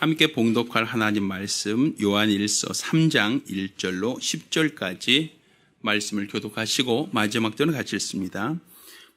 함께 봉독할 하나님 말씀 요한일서 3장 1절로 10절까지 말씀을 교독하시고 마지막 절은 같이 읽습니다.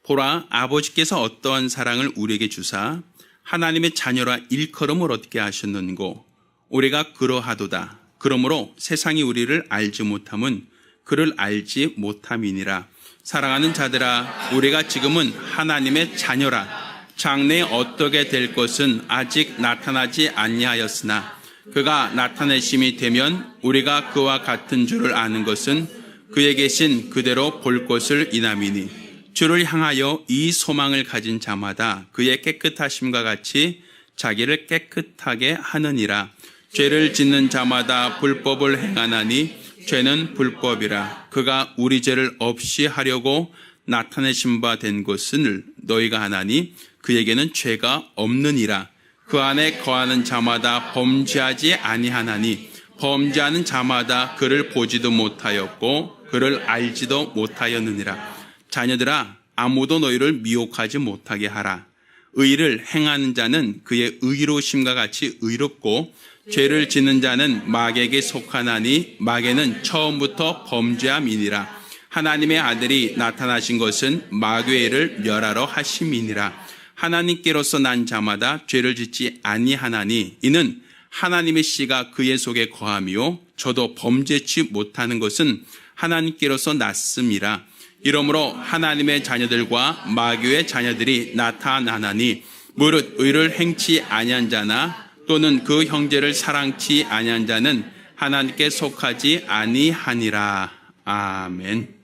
보라, 아버지께서 어떠한 사랑을 우리에게 주사 하나님의 자녀라 일컬음을 얻게 하셨는고 우리가 그러하도다. 그러므로 세상이 우리를 알지 못함은 그를 알지 못함이니라. 사랑하는 자들아, 우리가 지금은 하나님의 자녀라. 장래에 어떻게 될 것은 아직 나타나지 아니하였으나 그가 나타내심이 되면 우리가 그와 같은 줄을 아는 것은 그에 계신 그대로 볼 것을 인함이니 주를 향하여 이 소망을 가진 자마다 그의 깨끗하심과 같이 자기를 깨끗하게 하느니라. 죄를 짓는 자마다 불법을 행하나니 죄는 불법이라. 그가 우리 죄를 없이 하려고 나타내신 바 된 것을 너희가 하나니 그에게는 죄가 없느니라. 그 안에 거하는 자마다 범죄하지 아니하나니 범죄하는 자마다 그를 보지도 못하였고 그를 알지도 못하였느니라. 자녀들아, 아무도 너희를 미혹하지 못하게 하라. 의를 행하는 자는 그의 의로우심과 같이 의롭고 죄를 짓는 자는 마귀에게 속하나니 마귀는 처음부터 범죄함이니라. 하나님의 아들이 나타나신 것은 마귀의 일을 멸하러 하심이니라. 하나님께로서 난 자마다 죄를 짓지 아니하나니 이는 하나님의 씨가 그의 속에 거함이요 저도 범죄치 못하는 것은 하나님께로서 났음이라. 이러므로 하나님의 자녀들과 마귀의 자녀들이 나타나나니 무릇 의를 행치 아니한 자나 또는 그 형제를 사랑치 아니한 자는 하나님께 속하지 아니하니라. 아멘.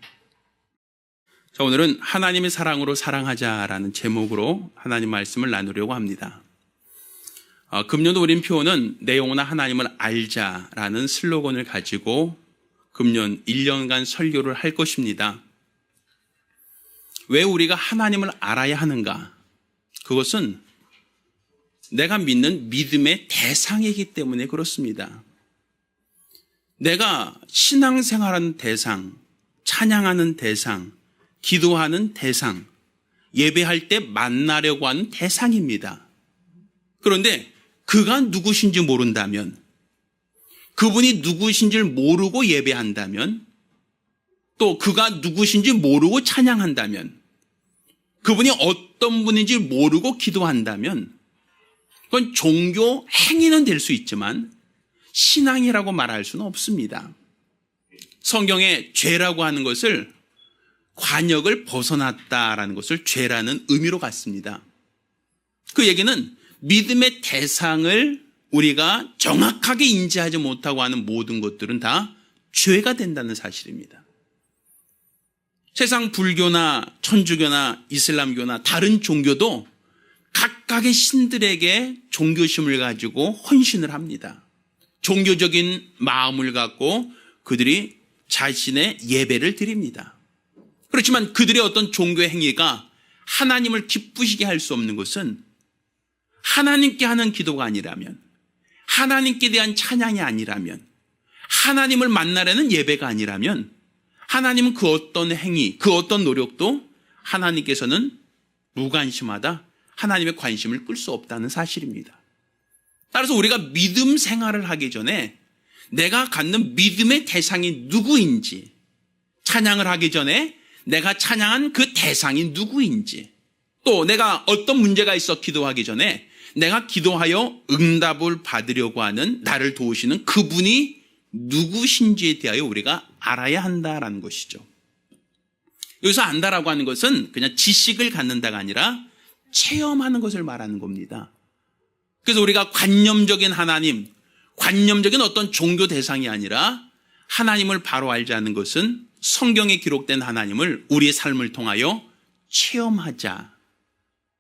자, 오늘은 하나님의 사랑으로 사랑하자라는 제목으로 하나님 말씀을 나누려고 합니다. 금년 우린 표어는 내 영혼아 하나님을 알자라는 슬로건을 가지고 금년 1년간 설교를 할 것입니다. 왜 우리가 하나님을 알아야 하는가? 그것은 내가 믿는 믿음의 대상이기 때문에 그렇습니다. 내가 신앙생활하는 대상, 찬양하는 대상, 기도하는 대상, 예배할 때 만나려고 하는 대상입니다. 그런데 그가 누구신지 모른다면, 그분이 누구신지를 모르고 예배한다면, 또 그가 누구신지 모르고 찬양한다면, 그분이 어떤 분인지 모르고 기도한다면 그건 종교 행위는 될 수 있지만 신앙이라고 말할 수는 없습니다. 성경에 죄라고 하는 것을 관역을 벗어났다라는 것을 죄라는 의미로 갖습니다. 그 얘기는 믿음의 대상을 우리가 정확하게 인지하지 못하고 하는 모든 것들은 다 죄가 된다는 사실입니다. 세상 불교나 천주교나 이슬람교나 다른 종교도 각각의 신들에게 종교심을 가지고 헌신을 합니다. 종교적인 마음을 갖고 그들이 자신의 예배를 드립니다. 그렇지만 그들의 어떤 종교 행위가 하나님을 기쁘시게 할 수 없는 것은 하나님께 하는 기도가 아니라면, 하나님께 대한 찬양이 아니라면, 하나님을 만나려는 예배가 아니라면 하나님은 그 어떤 행위, 그 어떤 노력도 하나님께서는 무관심하다, 하나님의 관심을 끌 수 없다는 사실입니다. 따라서 우리가 믿음 생활을 하기 전에 내가 갖는 믿음의 대상이 누구인지, 찬양을 하기 전에 내가 찬양한 그 대상이 누구인지, 또 내가 어떤 문제가 있어 기도하기 전에 내가 기도하여 응답을 받으려고 하는 나를 도우시는 그분이 누구신지에 대하여 우리가 알아야 한다라는 것이죠. 여기서 안다라고 하는 것은 그냥 지식을 갖는다가 아니라 체험하는 것을 말하는 겁니다. 그래서 우리가 관념적인 하나님, 관념적인 어떤 종교 대상이 아니라 하나님을 바로 알자는 것은 성경에 기록된 하나님을 우리의 삶을 통하여 체험하자.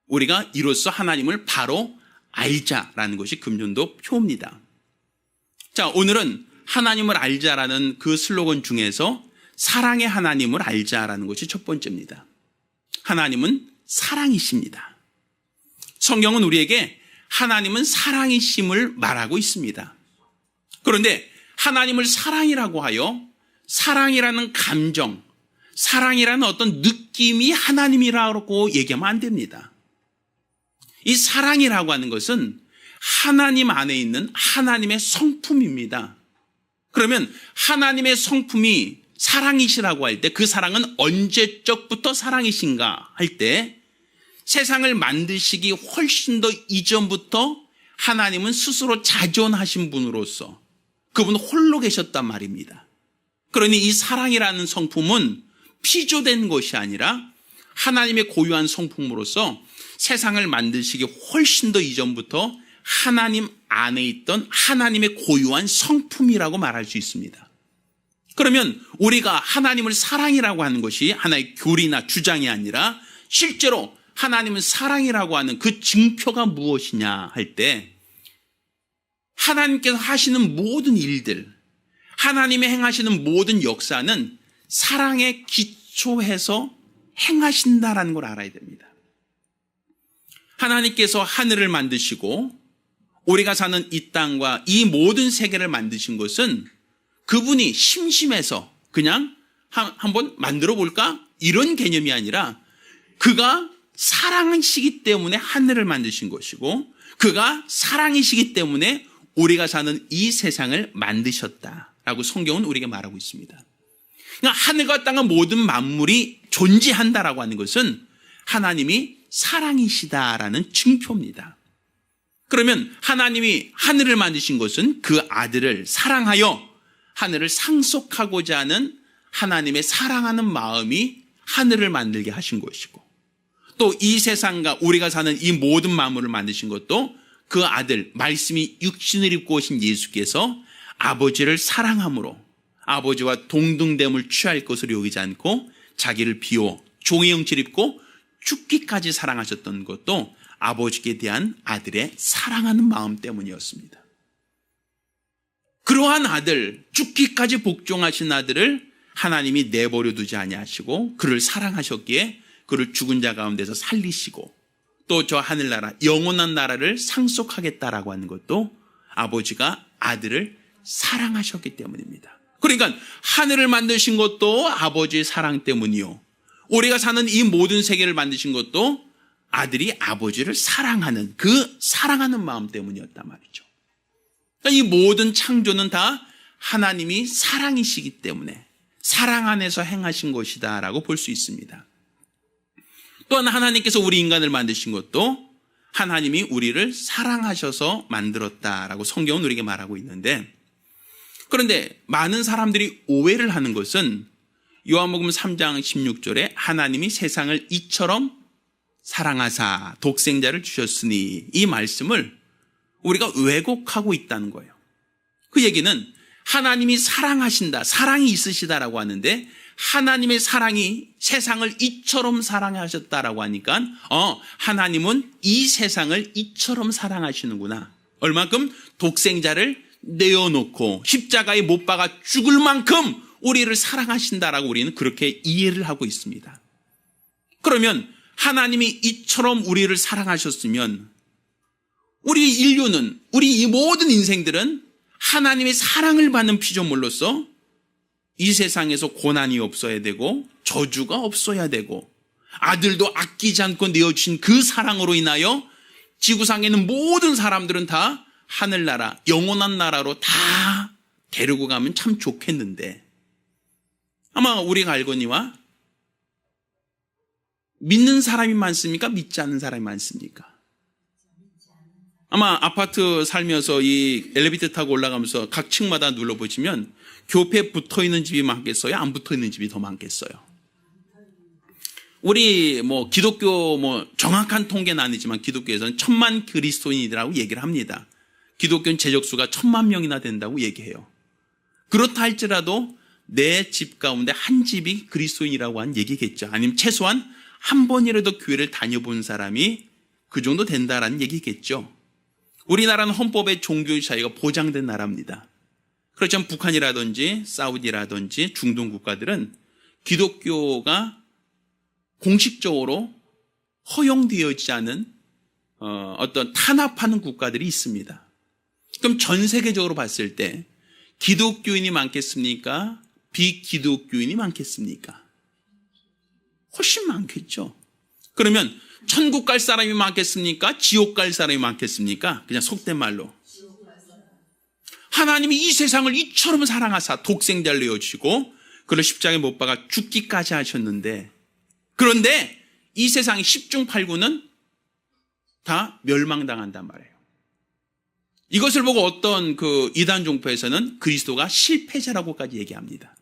우리가 이로써 하나님을 바로 알자라는 것이 금년도 표입니다. 자, 오늘은 하나님을 알자라는 그 슬로건 중에서 사랑의 하나님을 알자라는 것이 첫 번째입니다. 하나님은 사랑이십니다. 성경은 우리에게 하나님은 사랑이심을 말하고 있습니다. 그런데 하나님을 사랑이라고 하여 사랑이라는 감정, 사랑이라는 어떤 느낌이 하나님이라고 얘기하면 안 됩니다. 이 사랑이라고 하는 것은 하나님 안에 있는 하나님의 성품입니다. 그러면 하나님의 성품이 사랑이시라고 할 때 그 사랑은 언제적부터 사랑이신가 할 때 세상을 만드시기 훨씬 더 이전부터 하나님은 스스로 자존하신 분으로서 그분 홀로 계셨단 말입니다. 그러니 이 사랑이라는 성품은 피조된 것이 아니라 하나님의 고유한 성품으로서 세상을 만드시기 훨씬 더 이전부터 하나님 안에 있던 하나님의 고유한 성품이라고 말할 수 있습니다. 그러면 우리가 하나님을 사랑이라고 하는 것이 하나의 교리나 주장이 아니라 실제로 하나님은 사랑이라고 하는 그 증표가 무엇이냐 할 때 하나님께서 하시는 모든 일들, 하나님의 행하시는 모든 역사는 사랑에 기초해서 행하신다라는 걸 알아야 됩니다. 하나님께서 하늘을 만드시고 우리가 사는 이 땅과 이 모든 세계를 만드신 것은 그분이 심심해서 그냥 한번 만들어 볼까? 이런 개념이 아니라 그가 사랑이시기 때문에 하늘을 만드신 것이고 그가 사랑이시기 때문에 우리가 사는 이 세상을 만드셨다라고 성경은 우리에게 말하고 있습니다. 그러니까 하늘과 땅의 모든 만물이 존재한다라고 하는 것은 하나님이 사랑이시다라는 증표입니다. 그러면 하나님이 하늘을 만드신 것은 그 아들을 사랑하여 하늘을 상속하고자 하는 하나님의 사랑하는 마음이 하늘을 만들게 하신 것이고 또 이 세상과 우리가 사는 이 모든 만물을 만드신 것도 그 아들, 말씀이 육신을 입고 오신 예수께서 아버지를 사랑함으로 아버지와 동등됨을 취할 것으로 여기지 않고 자기를 비워 종의 형체를 입고 죽기까지 사랑하셨던 것도 아버지께 대한 아들의 사랑하는 마음 때문이었습니다. 그러한 아들, 죽기까지 복종하신 아들을 하나님이 내버려 두지 아니하시고 그를 사랑하셨기에 그를 죽은 자 가운데서 살리시고 또 저 하늘나라, 영원한 나라를 상속하겠다라고 하는 것도 아버지가 아들을 사랑하셨기 때문입니다. 그러니까 하늘을 만드신 것도 아버지의 사랑 때문이요. 우리가 사는 이 모든 세계를 만드신 것도 아들이 아버지를 사랑하는 그 사랑하는 마음 때문이었단 말이죠. 그러니까 이 모든 창조는 다 하나님이 사랑이시기 때문에 사랑 안에서 행하신 것이다라고 볼 수 있습니다. 또한 하나님께서 우리 인간을 만드신 것도 하나님이 우리를 사랑하셔서 만들었다라고 성경은 우리에게 말하고 있는데 그런데 많은 사람들이 오해를 하는 것은 요한복음 3장 16절에 하나님이 세상을 이처럼 사랑하사 독생자를 주셨으니 이 말씀을 우리가 왜곡하고 있다는 거예요. 그 얘기는 하나님이 사랑하신다, 사랑이 있으시다라고 하는데 하나님의 사랑이 세상을 이처럼 사랑하셨다라고 하니까 하나님은 이 세상을 이처럼 사랑하시는구나. 얼만큼 독생자를 내어놓고 십자가에 못 박아 죽을 만큼 우리를 사랑하신다라고 우리는 그렇게 이해를 하고 있습니다. 그러면 하나님이 이처럼 우리를 사랑하셨으면 우리 인류는 우리 이 모든 인생들은 하나님의 사랑을 받는 피조물로서 이 세상에서 고난이 없어야 되고 저주가 없어야 되고 아들도 아끼지 않고 내어주신 그 사랑으로 인하여 지구상에 있는 모든 사람들은 다 하늘나라, 영원한 나라로 다 데리고 가면 참 좋겠는데 아마 우리가 알거니와 믿는 사람이 많습니까? 믿지 않는 사람이 많습니까? 아마 아파트 살면서 이 엘리베이터 타고 올라가면서 각 층마다 눌러보시면 교패 붙어있는 집이 많겠어요? 안 붙어있는 집이 더 많겠어요? 우리 기독교 정확한 통계는 아니지만 기독교에서는 1000만 그리스도인이라고 얘기를 합니다. 기독교는 재적수가 1000만 명이나 된다고 얘기해요. 그렇다 할지라도 내 집 가운데 한 집이 그리스도인이라고 한 얘기겠죠. 아니면 최소한 한 번이라도 교회를 다녀본 사람이 그 정도 된다라는 얘기겠죠. 우리나라는 헌법에 종교의 자유가 보장된 나라입니다. 그렇지만 북한이라든지 사우디라든지 중동 국가들은 기독교가 공식적으로 허용되어지지 않은 어떤 탄압하는 국가들이 있습니다. 그럼 전 세계적으로 봤을 때 기독교인이 많겠습니까? 비기독교인이 많겠습니까? 훨씬 많겠죠. 그러면 천국 갈 사람이 많겠습니까? 지옥 갈 사람이 많겠습니까? 그냥 속된 말로. 하나님이 이 세상을 이처럼 사랑하사 독생자를 내어주시고 그를 십자가에 못 박아 죽기까지 하셨는데, 그런데 이 세상의 10중 8구는 다 멸망당한단 말이에요. 이것을 보고 어떤 그 이단 종파에서는 그리스도가 실패자라고까지 얘기합니다.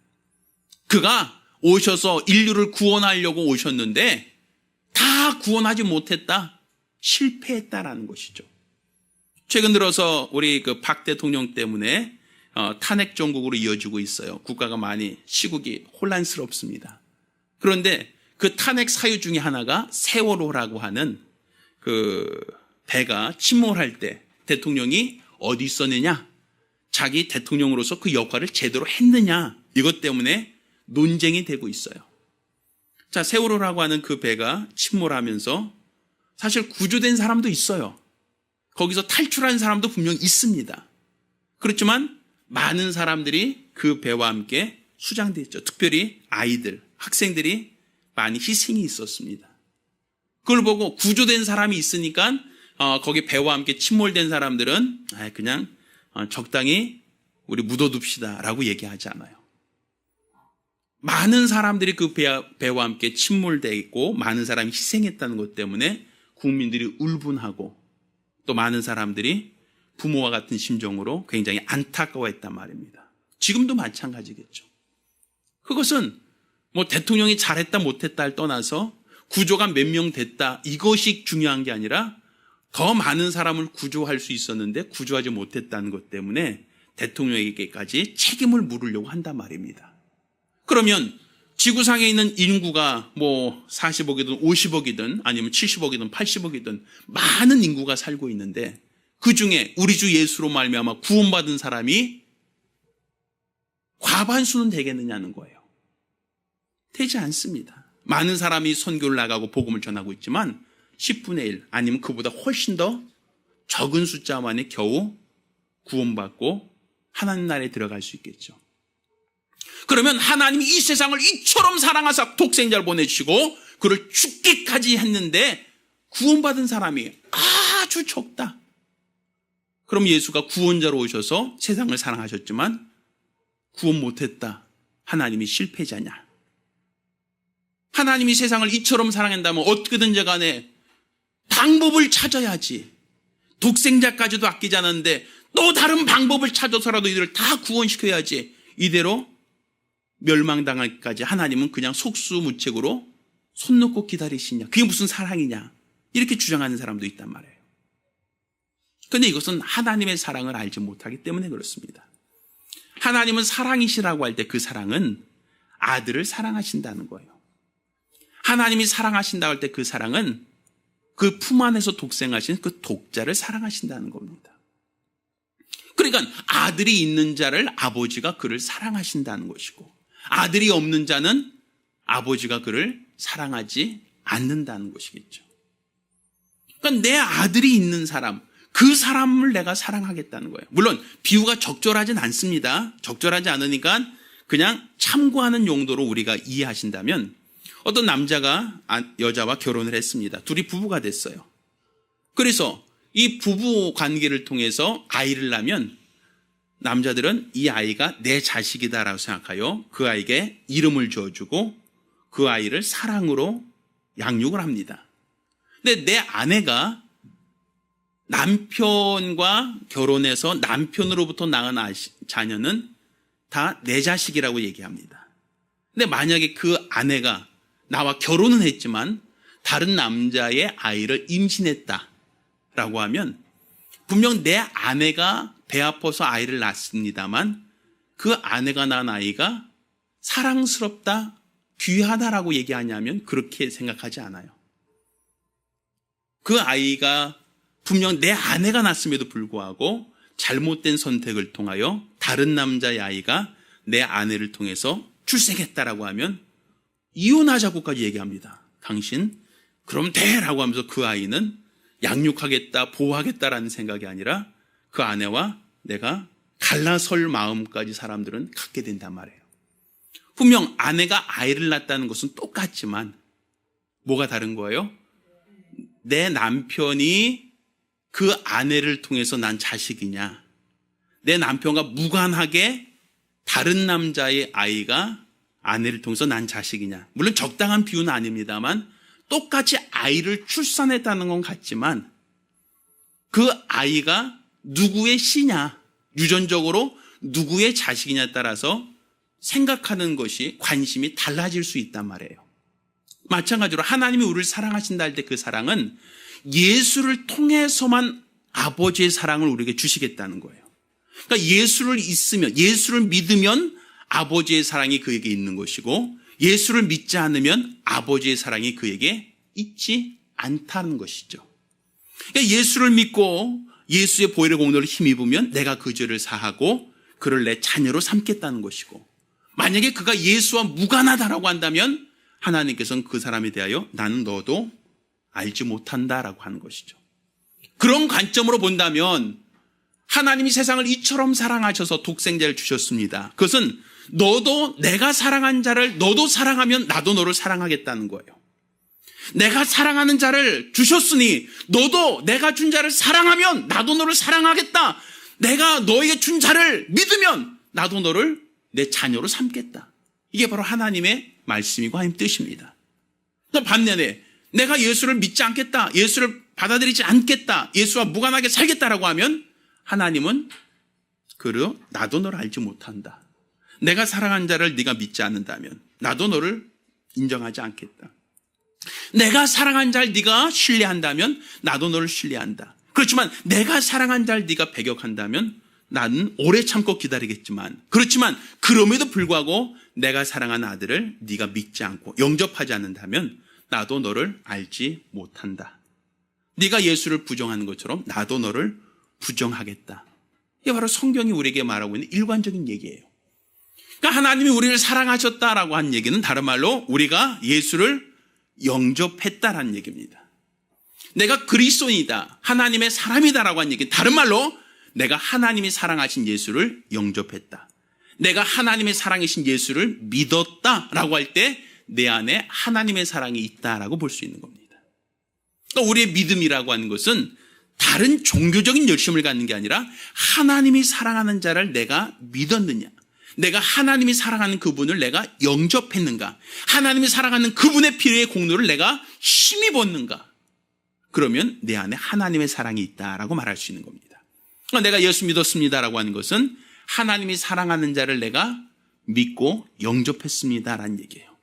그가 오셔서 인류를 구원하려고 오셨는데 다 구원하지 못했다, 실패했다라는 것이죠. 최근 들어서 우리 그 박 대통령 때문에 탄핵 정국으로 이어지고 있어요. 국가가 많이, 시국이 혼란스럽습니다. 그런데 그 탄핵 사유 중에 하나가 세월호라고 하는 그 배가 침몰할 때 대통령이 어디 있었느냐, 자기 대통령으로서 그 역할을 제대로 했느냐, 이것 때문에 논쟁이 되고 있어요. 자, 세월호라고 하는 그 배가 침몰하면서 사실 구조된 사람도 있어요. 거기서 탈출한 사람도 분명 있습니다. 그렇지만 많은 사람들이 그 배와 함께 수장됐죠. 특별히 아이들, 학생들이 많이 희생이 있었습니다. 그걸 보고 구조된 사람이 있으니까 거기 배와 함께 침몰된 사람들은 그냥 적당히 우리 묻어둡시다 라고 얘기하지 않아요. 많은 사람들이 그 배와 함께 침몰되어 있고 많은 사람이 희생했다는 것 때문에 국민들이 울분하고 또 많은 사람들이 부모와 같은 심정으로 굉장히 안타까워했단 말입니다. 지금도 마찬가지겠죠. 그것은 뭐 대통령이 잘했다 못했다를 떠나서 구조가 몇 명 됐다, 이것이 중요한 게 아니라 더 많은 사람을 구조할 수 있었는데 구조하지 못했다는 것 때문에 대통령에게까지 책임을 물으려고 한단 말입니다. 그러면 지구상에 있는 인구가 뭐 40억이든 50억이든 아니면 70억이든 80억이든 많은 인구가 살고 있는데 그 중에 우리 주 예수로 말미암아 구원받은 사람이 과반수는 되겠느냐는 거예요. 되지 않습니다. 많은 사람이 선교를 나가고 복음을 전하고 있지만 10분의 1 아니면 그보다 훨씬 더 적은 숫자만이 겨우 구원받고 하나님 나라에 들어갈 수 있겠죠. 그러면 하나님이 이 세상을 이처럼 사랑하사 독생자를 보내주시고 그를 죽기까지 했는데 구원받은 사람이 아주 적다. 그럼 예수가 구원자로 오셔서 세상을 사랑하셨지만 구원 못했다, 하나님이 실패자냐? 하나님이 세상을 이처럼 사랑한다면 어떻게든지 간에 방법을 찾아야지. 독생자까지도 아끼지 않았는데 또 다른 방법을 찾아서라도 이들을 다 구원시켜야지. 이대로 멸망당할까지 하나님은 그냥 속수무책으로 손 놓고 기다리시냐, 그게 무슨 사랑이냐, 이렇게 주장하는 사람도 있단 말이에요. 그런데 이것은 하나님의 사랑을 알지 못하기 때문에 그렇습니다. 하나님은 사랑이시라고 할 때 그 사랑은 아들을 사랑하신다는 거예요. 하나님이 사랑하신다고 할 때 그 사랑은 그 품 안에서 독생하신 그 독자를 사랑하신다는 겁니다. 그러니까 아들이 있는 자를 아버지가 그를 사랑하신다는 것이고, 아들이 없는 자는 아버지가 그를 사랑하지 않는다는 것이겠죠. 그러니까 내 아들이 있는 사람, 그 사람을 내가 사랑하겠다는 거예요. 물론 비유가 적절하진 않습니다. 적절하지 않으니까 그냥 참고하는 용도로 우리가 이해하신다면, 어떤 남자가 여자와 결혼을 했습니다. 둘이 부부가 됐어요. 그래서 이 부부 관계를 통해서 아이를 낳으면 남자들은 이 아이가 내 자식이다라고 생각하여 그 아이에게 이름을 지어주고 그 아이를 사랑으로 양육을 합니다. 근데 내 아내가 남편과 결혼해서 남편으로부터 낳은 자녀는 다 내 자식이라고 얘기합니다. 근데 만약에 그 아내가 나와 결혼은 했지만 다른 남자의 아이를 임신했다라고 하면 분명 내 아내가 배 아파서 아이를 낳습니다만 그 아내가 낳은 아이가 사랑스럽다, 귀하다라고 얘기하냐면 그렇게 생각하지 않아요. 그 아이가 분명 내 아내가 낳았음에도 불구하고 잘못된 선택을 통하여 다른 남자의 아이가 내 아내를 통해서 출생했다라고 하면 이혼하자고까지 얘기합니다. 당신 그럼 돼라고 하면서 그 아이는 양육하겠다, 보호하겠다라는 생각이 아니라 그 아내와 내가 갈라설 마음까지 사람들은 갖게 된단 말이에요. 분명 아내가 아이를 낳았다는 것은 똑같지만 뭐가 다른 거예요? 내 남편이 그 아내를 통해서 난 자식이냐, 내 남편과 무관하게 다른 남자의 아이가 아내를 통해서 난 자식이냐. 물론 적당한 비유는 아닙니다만 똑같이 아이를 출산했다는 건 같지만 그 아이가 누구의 씨냐, 유전적으로 누구의 자식이냐에 따라서 생각하는 것이, 관심이 달라질 수 있단 말이에요. 마찬가지로 하나님이 우리를 사랑하신다 할 때 그 사랑은 예수를 통해서만 아버지의 사랑을 우리에게 주시겠다는 거예요. 그러니까 예수를 있으면, 예수를 믿으면 아버지의 사랑이 그에게 있는 것이고, 예수를 믿지 않으면 아버지의 사랑이 그에게 있지 않다는 것이죠. 그러니까 예수를 믿고 예수의 보혈의 공로를 힘입으면 내가 그 죄를 사하고 그를 내 자녀로 삼겠다는 것이고, 만약에 그가 예수와 무관하다라고 한다면 하나님께서는 그 사람에 대하여 나는 너도 알지 못한다라고 하는 것이죠. 그런 관점으로 본다면 하나님이 세상을 이처럼 사랑하셔서 독생자를 주셨습니다. 그것은 너도 내가 사랑한 자를 너도 사랑하면 나도 너를 사랑하겠다는 거예요. 내가 사랑하는 자를 주셨으니 너도 내가 준 자를 사랑하면 나도 너를 사랑하겠다. 내가 너에게 준 자를 믿으면 나도 너를 내 자녀로 삼겠다. 이게 바로 하나님의 말씀이고 하나님 뜻입니다. 반면에 내가 예수를 믿지 않겠다, 예수를 받아들이지 않겠다, 예수와 무관하게 살겠다라고 하면 하나님은 그러 나도 너를 알지 못한다. 내가 사랑한 자를 네가 믿지 않는다면 나도 너를 인정하지 않겠다. 내가 사랑한 자를 네가 신뢰한다면 나도 너를 신뢰한다. 그렇지만 내가 사랑한 자를 네가 배격한다면 나는 오래 참고 기다리겠지만, 그렇지만 그럼에도 불구하고 내가 사랑한 아들을 네가 믿지 않고 영접하지 않는다면 나도 너를 알지 못한다. 네가 예수를 부정하는 것처럼 나도 너를 부정하겠다. 이게 바로 성경이 우리에게 말하고 있는 일관적인 얘기예요. 그러니까 하나님이 우리를 사랑하셨다라고 한 얘기는 다른 말로 우리가 예수를 영접했다라는 얘기입니다. 내가 그리스도인이다, 하나님의 사람이다라고 한 얘기는 다른 말로 내가 하나님이 사랑하신 예수를 영접했다. 내가 하나님의 사랑이신 예수를 믿었다라고 할 때 내 안에 하나님의 사랑이 있다라고 볼 수 있는 겁니다. 그러니까 우리의 믿음이라고 하는 것은 다른 종교적인 열심을 갖는 게 아니라 하나님이 사랑하는 자를 내가 믿었느냐, 내가 하나님이 사랑하는 그분을 내가 영접했는가, 하나님이 사랑하는 그분의 피의 공로를 내가 힘입었는가, 그러면 내 안에 하나님의 사랑이 있다라고 말할 수 있는 겁니다. 내가 예수 믿었습니다라고 하는 것은 하나님이 사랑하는 자를 내가 믿고 영접했습니다라는 얘기예요.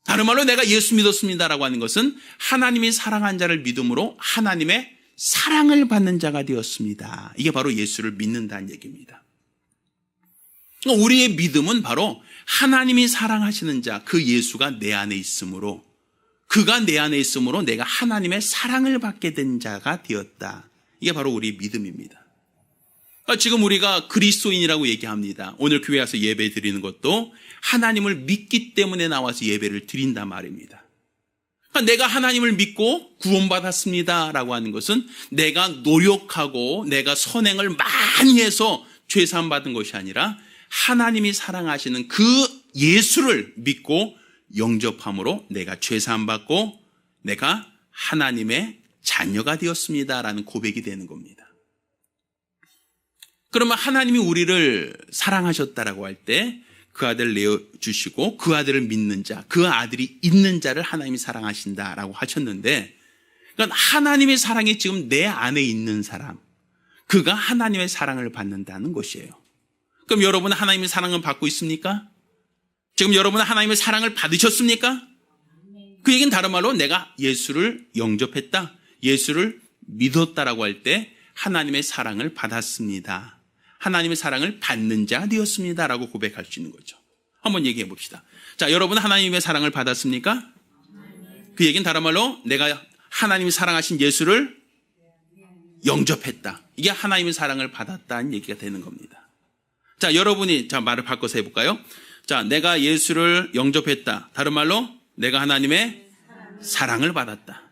다른 말로 내가 예수 믿었습니다라고 하는 것은 하나님이 사랑한 자를 믿음으로 하나님의 사랑을 받는 자가 되었습니다. 이게 바로 예수를 믿는다는 얘기입니다. 우리의 믿음은 바로 하나님이 사랑하시는 자, 그 예수가 내 안에 있으므로, 그가 내 안에 있으므로 내가 하나님의 사랑을 받게 된 자가 되었다. 이게 바로 우리의 믿음입니다. 지금 우리가 그리스도인이라고 얘기합니다. 오늘 교회 와서 예배 드리는 것도 하나님을 믿기 때문에 나와서 예배를 드린단 말입니다. 그러니까 내가 하나님을 믿고 구원받았습니다라고 하는 것은 내가 노력하고 내가 선행을 많이 해서 죄사함 받은 것이 아니라 하나님이 사랑하시는 그 예수를 믿고 영접함으로 내가 죄사함 받고 내가 하나님의 자녀가 되었습니다라는 고백이 되는 겁니다. 그러면 하나님이 우리를 사랑하셨다라고 할 때 그 아들을 내어주시고 그 아들을 믿는 자, 그 아들이 있는 자를 하나님이 사랑하신다라고 하셨는데, 그러니까 하나님의 사랑이 지금 내 안에 있는 사람, 그가 하나님의 사랑을 받는다는 것이에요. 그럼 여러분은 하나님의 사랑을 받고 있습니까? 지금 여러분은 하나님의 사랑을 받으셨습니까? 그 얘기는 다른 말로 내가 예수를 영접했다, 예수를 믿었다라고 할 때 하나님의 사랑을 받았습니다. 하나님의 사랑을 받는 자 되었습니다라고 고백할 수 있는 거죠. 한번 얘기해 봅시다. 자, 여러분 하나님의 사랑을 받았습니까? 그 얘기는 다른 말로 내가 하나님이 사랑하신 예수를 영접했다. 이게 하나님의 사랑을 받았다는 얘기가 되는 겁니다. 자, 여러분이 말을 바꿔서 해볼까요? 자, 내가 예수를 영접했다. 다른 말로 내가 하나님의 사랑을 받았다.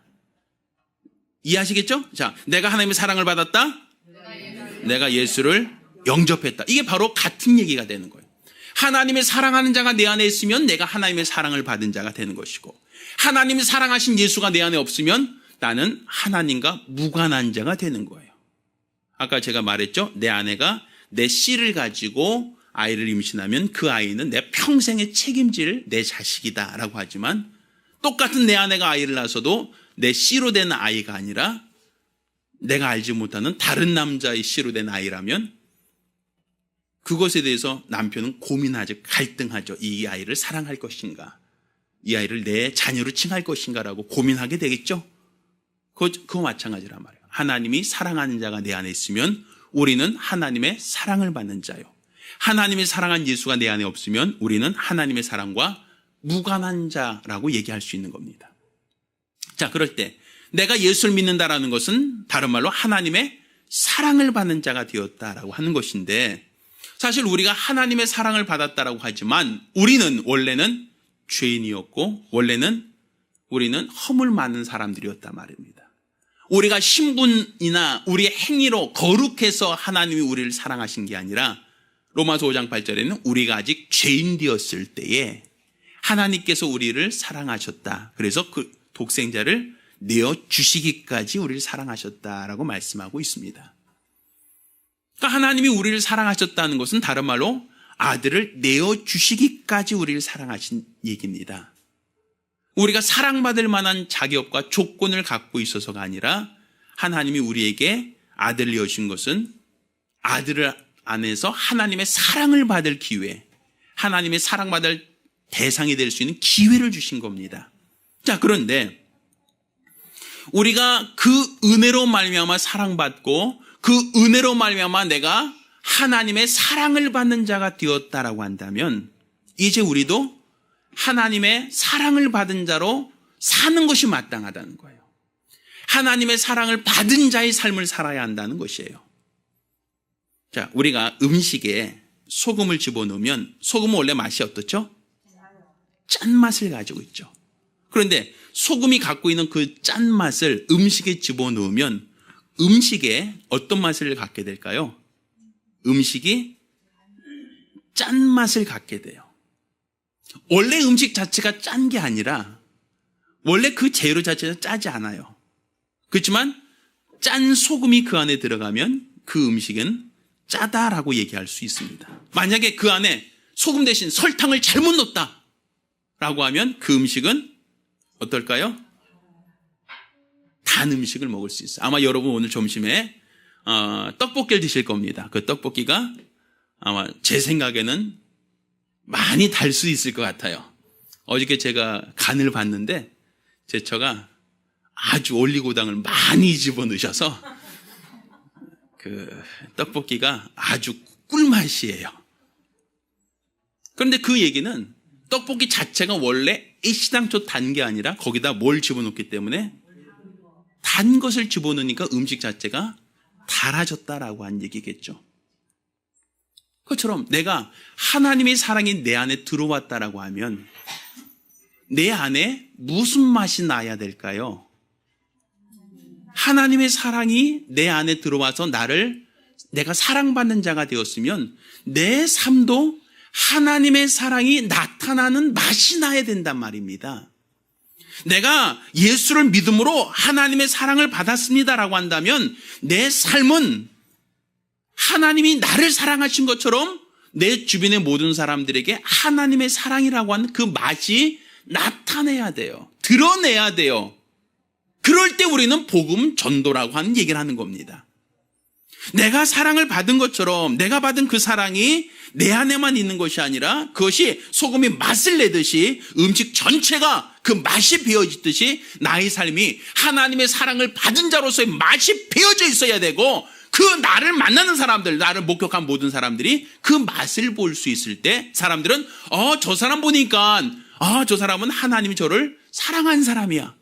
이해하시겠죠? 자, 내가 하나님의 사랑을 받았다. 내가 예수를 영접했다. 이게 바로 같은 얘기가 되는 거예요. 하나님의 사랑하는 자가 내 안에 있으면 내가 하나님의 사랑을 받은 자가 되는 것이고, 하나님이 사랑하신 예수가 내 안에 없으면 나는 하나님과 무관한 자가 되는 거예요. 아까 제가 말했죠. 내 아내가 내 씨를 가지고 아이를 임신하면 그 아이는 내 평생에 책임질 내 자식이다라고 하지만 똑같은 내 아내가 아이를 낳아서도 내 씨로 된 아이가 아니라 내가 알지 못하는 다른 남자의 씨로 된 아이라면 그것에 대해서 남편은 고민하죠. 갈등하죠. 이 아이를 사랑할 것인가, 이 아이를 내 자녀로 칭할 것인가라고 고민하게 되겠죠. 그거 마찬가지란 말이에요. 하나님이 사랑하는 자가 내 안에 있으면 우리는 하나님의 사랑을 받는 자요. 하나님이 사랑한 예수가 내 안에 없으면 우리는 하나님의 사랑과 무관한 자라고 얘기할 수 있는 겁니다. 자, 그럴 때 내가 예수를 믿는다라는 것은 다른 말로 하나님의 사랑을 받는 자가 되었다라고 하는 것인데, 사실 우리가 하나님의 사랑을 받았다라고 하지만 우리는 원래는 죄인이었고 원래는 우리는 허물 많은 사람들이었단 말입니다. 우리가 신분이나 우리의 행위로 거룩해서 하나님이 우리를 사랑하신 게 아니라 로마서 5장 8절에는 우리가 아직 죄인 되었을 때에 하나님께서 우리를 사랑하셨다. 그래서 그 독생자를 내어주시기까지 우리를 사랑하셨다라고 말씀하고 있습니다. 그러니까 하나님이 우리를 사랑하셨다는 것은 다른 말로 아들을 내어주시기까지 우리를 사랑하신 얘기입니다. 우리가 사랑받을 만한 자격과 조건을 갖고 있어서가 아니라 하나님이 우리에게 아들을 내어주신 것은 아들을 안에서 하나님의 사랑을 받을 기회, 하나님의 사랑받을 대상이 될 수 있는 기회를 주신 겁니다. 자, 그런데 우리가 그 은혜로 말미암아 사랑받고 그 은혜로 말미암아 내가 하나님의 사랑을 받는 자가 되었다라고 한다면 이제 우리도 하나님의 사랑을 받은 자로 사는 것이 마땅하다는 거예요. 하나님의 사랑을 받은 자의 삶을 살아야 한다는 것이에요. 자, 우리가 음식에 소금을 집어넣으면 소금은 원래 맛이 어떻죠? 짠맛을 가지고 있죠. 그런데 소금이 갖고 있는 그 짠맛을 음식에 집어넣으면 음식에 어떤 맛을 갖게 될까요? 음식이 짠맛을 갖게 돼요. 원래 음식 자체가 짠 게 아니라 원래 그 재료 자체가 짜지 않아요. 그렇지만 짠 소금이 그 안에 들어가면 그 음식은 짜다라고 얘기할 수 있습니다. 만약에 그 안에 소금 대신 설탕을 잘못 넣었다라고 하면 그 음식은 어떨까요? 단 음식을 먹을 수 있어요. 아마 여러분 오늘 점심에 떡볶이를 드실 겁니다. 그 떡볶이가 아마 제 생각에는 많이 달 수 있을 것 같아요. 어저께 제가 간을 봤는데 제 처가 아주 올리고당을 많이 집어넣으셔서 그 떡볶이가 아주 꿀맛이에요. 그런데 그 얘기는 떡볶이 자체가 원래 애시당초 단 게 아니라 거기다 뭘 집어넣기 때문에 단 것을 집어넣으니까 음식 자체가 달아졌다라고 한 얘기겠죠. 그것처럼 내가 하나님의 사랑이 내 안에 들어왔다라고 하면 내 안에 무슨 맛이 나야 될까요? 하나님의 사랑이 내 안에 들어와서 내가 사랑받는 자가 되었으면 내 삶도 하나님의 사랑이 나타나는 맛이 나야 된단 말입니다. 내가 예수를 믿음으로 하나님의 사랑을 받았습니다라고 한다면 내 삶은 하나님이 나를 사랑하신 것처럼 내 주변의 모든 사람들에게 하나님의 사랑이라고 하는 그 맛이 나타내야 돼요. 드러내야 돼요. 그럴 때 우리는 복음 전도라고 하는 얘기를 하는 겁니다. 내가 사랑을 받은 것처럼 내가 받은 그 사랑이 내 안에만 있는 것이 아니라 그것이 소금이 맛을 내듯이 음식 전체가 그 맛이 배어지듯이 나의 삶이 하나님의 사랑을 받은 자로서의 맛이 배어져 있어야 되고 그 나를 만나는 사람들, 나를 목격한 모든 사람들이 그 맛을 볼 수 있을 때 사람들은 저 사람 보니까 저 사람은 하나님이 저를 사랑한 사람이야.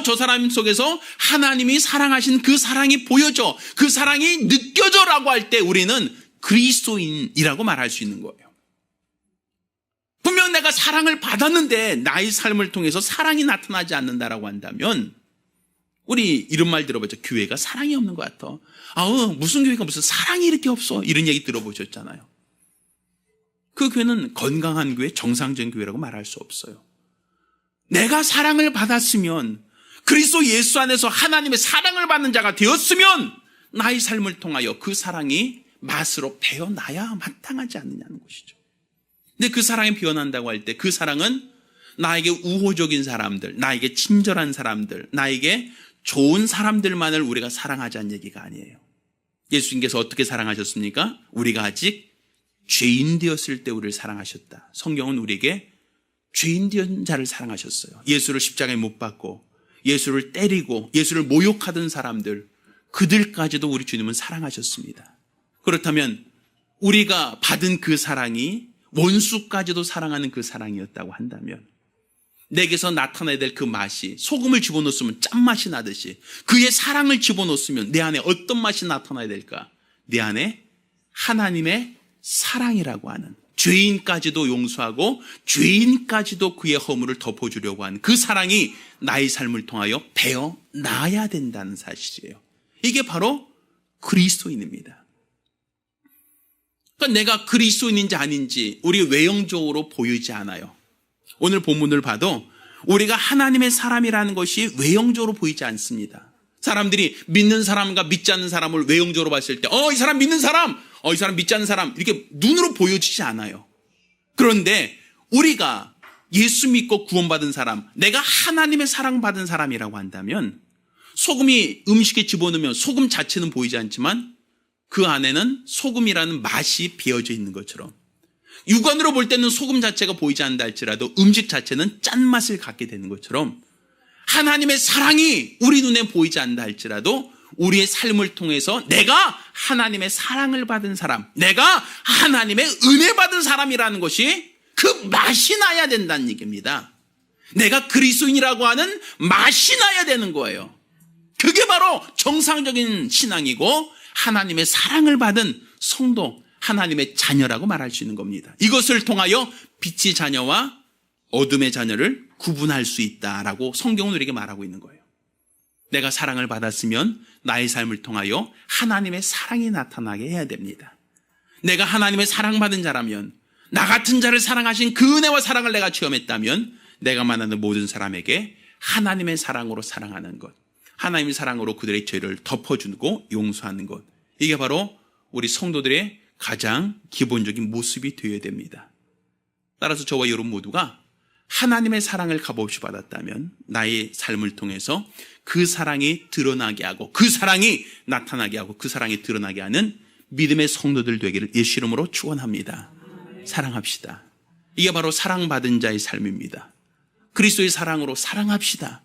저 사람 속에서 하나님이 사랑하신 그 사랑이 보여져. 그 사랑이 느껴져라고 할 때 우리는 그리스도인이라고 말할 수 있는 거예요. 분명 내가 사랑을 받았는데 나의 삶을 통해서 사랑이 나타나지 않는다라고 한다면 우리 이런 말 들어보죠. 교회가 사랑이 없는 것 같아. 무슨 교회가 무슨 사랑이 이렇게 없어. 이런 얘기 들어보셨잖아요. 그 교회는 건강한 교회, 정상적인 교회라고 말할 수 없어요. 내가 사랑을 받았으면 그리스도 예수 안에서 하나님의 사랑을 받는 자가 되었으면 나의 삶을 통하여 그 사랑이 맛으로 배어나야 마땅하지 않느냐는 것이죠. 근데 그 사랑이 배어난다고 할 때 그 사랑은 나에게 우호적인 사람들, 나에게 친절한 사람들, 나에게 좋은 사람들만을 우리가 사랑하자는 얘기가 아니에요. 예수님께서 어떻게 사랑하셨습니까? 우리가 아직 죄인 되었을 때 우리를 사랑하셨다. 성경은 우리에게 죄인 된 자를 사랑하셨어요. 예수를 십자가에 못 박고 예수를 때리고 예수를 모욕하던 사람들, 그들까지도 우리 주님은 사랑하셨습니다. 그렇다면 우리가 받은 그 사랑이 원수까지도 사랑하는 그 사랑이었다고 한다면 내게서 나타나야 될 그 맛이, 소금을 집어넣었으면 짠맛이 나듯이 그의 사랑을 집어넣었으면 내 안에 어떤 맛이 나타나야 될까? 내 안에 하나님의 사랑이라고 하는, 죄인까지도 용서하고 죄인까지도 그의 허물을 덮어주려고 하는 그 사랑이 나의 삶을 통하여 배어나야 된다는 사실이에요. 이게 바로 그리스도인입니다. 그러니까 내가 그리스도인인지 아닌지 우리 외형적으로 보이지 않아요. 오늘 본문을 봐도 우리가 하나님의 사람이라는 것이 외형적으로 보이지 않습니다. 사람들이 믿는 사람과 믿지 않는 사람을 외형적으로 봤을 때 이 사람 믿는 사람, 이 사람 믿지 않는 사람, 이렇게 눈으로 보여지지 않아요. 그런데 우리가 예수 믿고 구원받은 사람, 내가 하나님의 사랑받은 사람이라고 한다면 소금이 음식에 집어넣으면 소금 자체는 보이지 않지만 그 안에는 소금이라는 맛이 배어져 있는 것처럼, 육안으로 볼 때는 소금 자체가 보이지 않는다 할지라도 음식 자체는 짠맛을 갖게 되는 것처럼 하나님의 사랑이 우리 눈에 보이지 않는다 할지라도 우리의 삶을 통해서 내가 하나님의 사랑을 받은 사람, 내가 하나님의 은혜 받은 사람이라는 것이 그 맛이 나야 된다는 얘기입니다. 내가 그리스도인이라고 하는 맛이 나야 되는 거예요. 그게 바로 정상적인 신앙이고 하나님의 사랑을 받은 성도, 하나님의 자녀라고 말할 수 있는 겁니다. 이것을 통하여 빛의 자녀와 어둠의 자녀를 구분할 수 있다라고 성경은 우리에게 말하고 있는 거예요. 내가 사랑을 받았으면 나의 삶을 통하여 하나님의 사랑이 나타나게 해야 됩니다. 내가 하나님의 사랑받은 자라면, 나 같은 자를 사랑하신 그 은혜와 사랑을 내가 체험했다면 내가 만나는 모든 사람에게 하나님의 사랑으로 사랑하는 것, 하나님의 사랑으로 그들의 죄를 덮어주고 용서하는 것, 이게 바로 우리 성도들의 가장 기본적인 모습이 되어야 됩니다. 따라서 저와 여러분 모두가 하나님의 사랑을 값없이 받았다면 나의 삶을 통해서 그 사랑이 드러나게 하고 그 사랑이 나타나게 하고 그 사랑이 드러나게 하는 믿음의 성도들 되기를 예수 이름으로 축원합니다. 사랑합시다. 이게 바로 사랑받은 자의 삶입니다. 그리스도의 사랑으로 사랑합시다.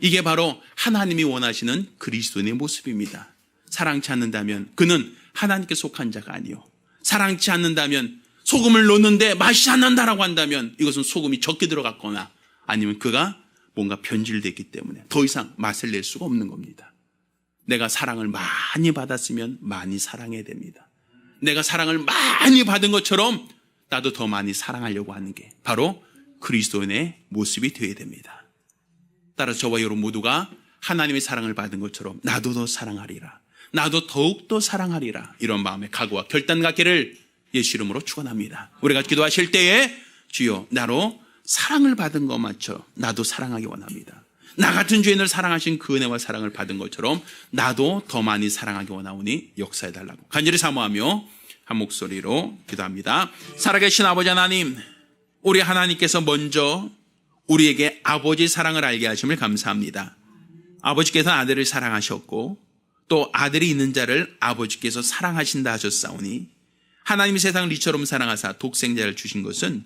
이게 바로 하나님이 원하시는 그리스도인의 모습입니다. 사랑치 않는다면 그는 하나님께 속한 자가 아니요, 사랑치 않는다면 소금을 넣는데 맛이 안 난다라고 한다면 이것은 소금이 적게 들어갔거나 아니면 그가 뭔가 변질됐기 때문에 더 이상 맛을 낼 수가 없는 겁니다. 내가 사랑을 많이 받았으면 많이 사랑해야 됩니다. 내가 사랑을 많이 받은 것처럼 나도 더 많이 사랑하려고 하는 게 바로 그리스도인의 모습이 되어야 됩니다. 따라서 저와 여러분 모두가 하나님의 사랑을 받은 것처럼 나도 더 사랑하리라, 나도 더욱더 사랑하리라, 이런 마음의 각오와 결단 갖기를 예수 이름으로 축원합니다. 우리가 기도하실 때에 주여 나로 사랑을 받은 것 마쳐 나도 사랑하기 원합니다. 나 같은 죄인을 사랑하신 그 은혜와 사랑을 받은 것처럼 나도 더 많이 사랑하기 원하오니 역사해달라고 간절히 사모하며 한 목소리로 기도합니다. 살아계신 아버지 하나님, 우리 하나님께서 먼저 우리에게 아버지의 사랑을 알게 하심을 감사합니다. 아버지께서 아들을 사랑하셨고 또 아들이 있는 자를 아버지께서 사랑하신다 하셨사오니 하나님이 세상을 이처럼 사랑하사 독생자를 주신 것은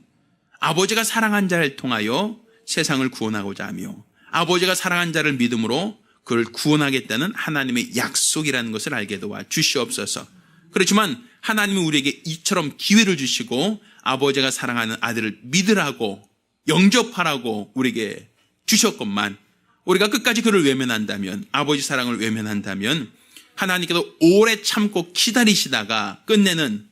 아버지가 사랑한 자를 통하여 세상을 구원하고자 하며 아버지가 사랑한 자를 믿음으로 그를 구원하겠다는 하나님의 약속이라는 것을 알게 도와 주시옵소서. 그렇지만 하나님은 우리에게 이처럼 기회를 주시고 아버지가 사랑하는 아들을 믿으라고 영접하라고 우리에게 주셨건만 우리가 끝까지 그를 외면한다면, 아버지 사랑을 외면한다면 하나님께서 오래 참고 기다리시다가 끝내는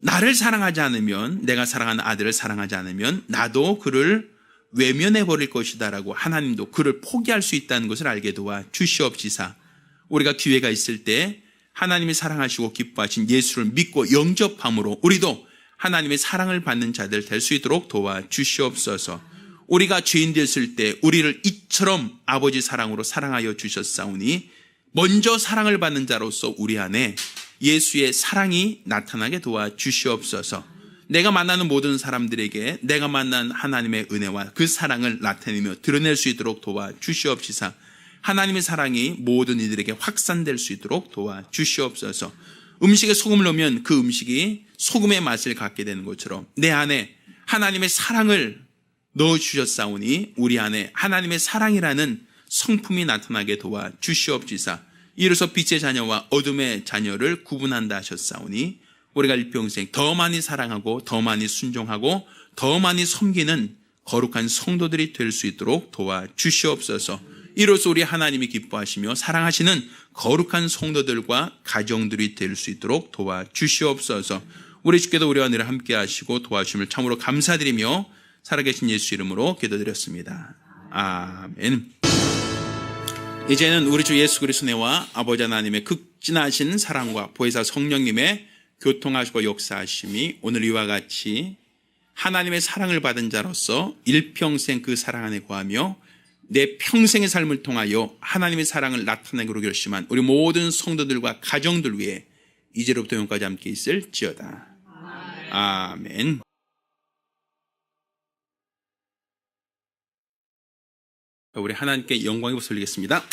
나를 사랑하지 않으면, 내가 사랑하는 아들을 사랑하지 않으면 나도 그를 외면해 버릴 것이다라고 하나님도 그를 포기할 수 있다는 것을 알게 도와 주시옵시사. 우리가 기회가 있을 때 하나님이 사랑하시고 기뻐하신 예수를 믿고 영접함으로 우리도 하나님의 사랑을 받는 자들 될 수 있도록 도와 주시옵소서. 우리가 죄인 되었을 때 우리를 이처럼 아버지 사랑으로 사랑하여 주셨사오니 먼저 사랑을 받는 자로서 우리 안에 예수의 사랑이 나타나게 도와 주시옵소서. 내가 만나는 모든 사람들에게 내가 만난 하나님의 은혜와 그 사랑을 나타내며 드러낼 수 있도록 도와 주시옵시사. 하나님의 사랑이 모든 이들에게 확산될 수 있도록 도와 주시옵소서. 음식에 소금을 넣으면 그 음식이 소금의 맛을 갖게 되는 것처럼 내 안에 하나님의 사랑을 넣어주셨사오니 우리 안에 하나님의 사랑이라는 성품이 나타나게 도와 주시옵시사. 이로써 빛의 자녀와 어둠의 자녀를 구분한다 하셨사오니 우리가 일평생 더 많이 사랑하고 더 많이 순종하고 더 많이 섬기는 거룩한 성도들이 될 수 있도록 도와 주시옵소서. 이로써 우리 하나님이 기뻐하시며 사랑하시는 거룩한 성도들과 가정들이 될 수 있도록 도와 주시옵소서. 우리 주께도 우리와 늘 함께 하시고 도와주심을 참으로 감사드리며 살아계신 예수 이름으로 기도드렸습니다. 아멘. 이제는 우리 주 예수 그리스도의 은혜와 아버지 하나님의 극진하신 사랑과 보혜사 성령님의 교통하시고 역사하심이 오늘 이와 같이 하나님의 사랑을 받은 자로서 일평생 그 사랑 안에 거하며 내 평생의 삶을 통하여 하나님의 사랑을 나타내기로 결심한 우리 모든 성도들과 가정들 위해 이제로부터 영원까지 함께 있을지어다. 아멘. 우리 하나님께 영광의 박수 올리겠습니다.